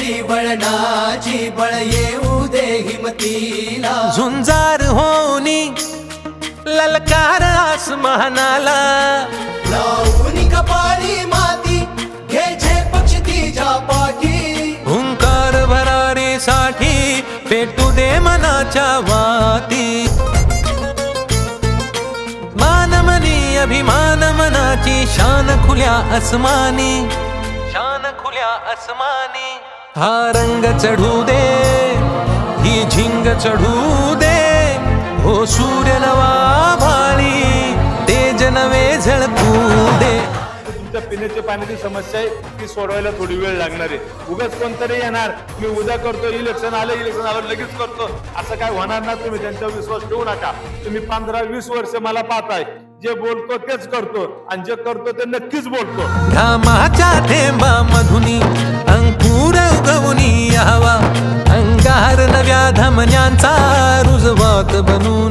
उमटली वळणाची बळ येऊ दे हिमतीला झुंजार होनी ललकार आसमानाला लावून कपाळी माती घे झेपक्ष तिच्या पाठी हुंकार भरारीसाठी पेटू दे मनाच्या वाती मानमनी अभिमान मनाची शान खुल्या आसमानी शान खुल्या आसमानी हा रंग चढू दे ही झिंग चढू दे हो सूर्य नवा भाळी तेज नवे झळकू दे तुमच्या पिण्याच्या पाण्याची समस्या आहे ती सोडवायला थोडी वेळ लागणार आहे उगाच कोणतरी येणार मी उद्या करतो इलेक्शन आलं लगेच करतो असं काय होणार ना तुम्ही त्यांच्यावर विश्वास ठेवू नका तुम्ही 15-20 वर्ष मला पाहताय जे बोलतो तेच करतो आणि जे करतो ते नक्कीच बोलतो घामाच्या थेंबा मधुनी अंकुर उगवून यावा अंगार नव्या धमन्यांचा रुजवत बनून